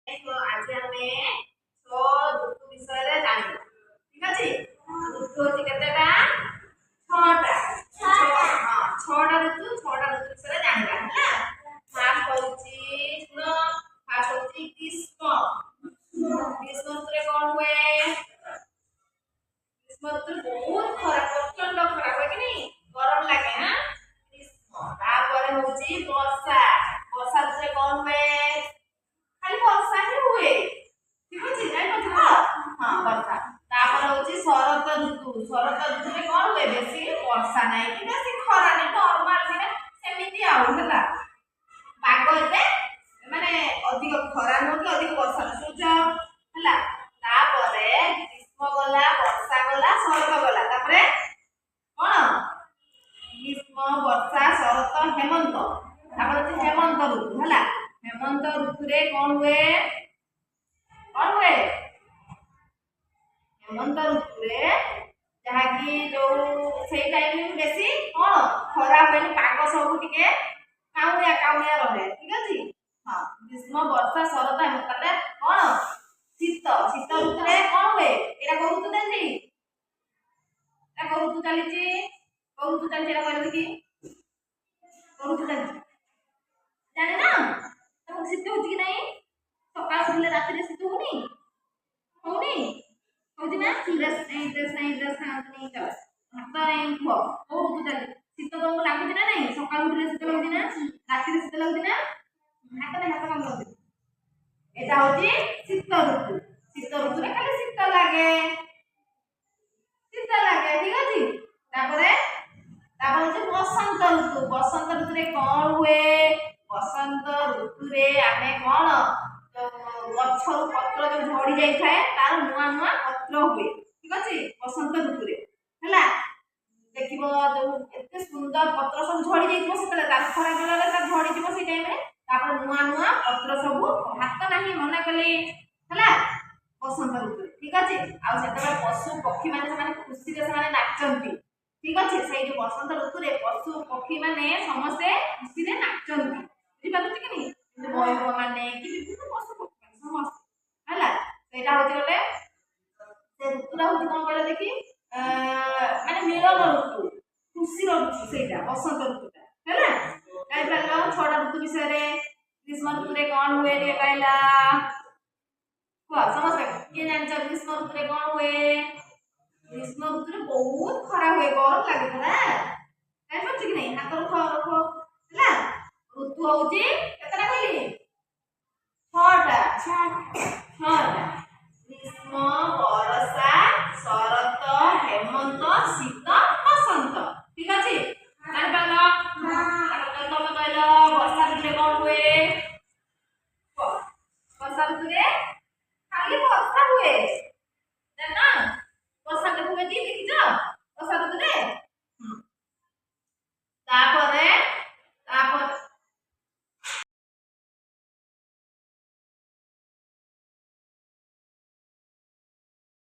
तो आज आमे छो ऋतु विषय रे जानि ठीक अछि ऋतु होछि केतेटा छटा हां छटा ऋतु विषय रे जानिबा हला फर्स्ट होछि सुनो फर्स्ट होछि ग्रीष्म ग्रीष्म ऋतु रे कोन हुए ग्रीष्म ऋतु बहुत खराब प्रचंड खराब है कि नहीं गरम लागे हां ग्रीष्म तापर होछि वर्षा वर्षा ऋतु रे कोन हुए खाली वर्षा ही हुए ठीक अछि जाय पछा हां वर्षा तापर होछि शरत ऋतु रे कोन हुए बेसी वर्षा नै कि बेसी खरा नै नॉर्मल जे सेमिति आउ हला पाग एते माने अधिक खरा न कि अधिक वर्षा सूर्य हला तापर ग्रीष्म गला वर्षा गला शरत गला तापर कोन ग्रीष्म वर्षा शरत हेमंत तापर हेमंत ऋतु हला हेमंत ऋतु रे कोन हुए हेमंत ऋतु रे जहा कि जो सेई टाइम में बेसी कोन खरा होइनी पाग सब टिके काउनिया रहे ठीक अछि हां ग्रीष्म वर्षा शरत हेमंत रे कोन शीत ऋतु रे कोन हुए एरा को ऋतु देली एरा को ऋतु चलीची को ऋतु चलीची एरा कहले कि को ऋतु चलीची जाने ना तो शीत होची कि नहीं सकाळ उठले रात्री शीत होनी होची ना ड्रेस खानी चल हाथ नहीं खो को ऋतु चली शीत तुमको लागुची ना नहीं सकाळ उठले शीत लागुची ना रात्री शीत लागुची ना हाथ काम करते एटा होची शीत ऋतु रे खाली शीत लागे ठीक अछि तापरे होची बसंत ऋतु रे कोन हुए बसंत ऋतु रे आमे कोन गछर पत्र जो झड़ी जाई थाए तार नुआ पत्र हुए ठीक अछि बसंत ऋतु रे हला देखिबो जो एते सुंदर पत्र सब झड़ी जाईतो सेतले तार खरा बेला ता झड़ी जिवो से टाइम रे तापर नुआ पत्र सब हाथ नाही मने कले हला बसंत ऋतु ठीक अछि आ सेतले पशु पक्षी माने खुशी रे माने नाचंती ठीक अछि सेई जो बसंत ऋतु रे पशु पक्षी माने समस्त खुशी रे नाचंती बुझि पाछी कि नहीं मयूर माने कि विभिन्न पशु पक्षी समस्त हला सेटा होती गले से ऋतुरा होती कोन कहले देखि माने मिलन ऋतु खुशी ऋतु सेटा बसंत ऋतुटा हला काई पालो छोटा ऋतु विषय रे ग्रीष्म ऋतु रे कोन हुए रे कहला को समस्त के जानछ ग्रीष्म ऋतु रे कोन हुए ग्रीष्म ऋतु रे बहुत खरा हुए गरम लागे ना काई पाछ कि नहीं हाथ रखो हला ऋतु होची केतरा कहली छटा हां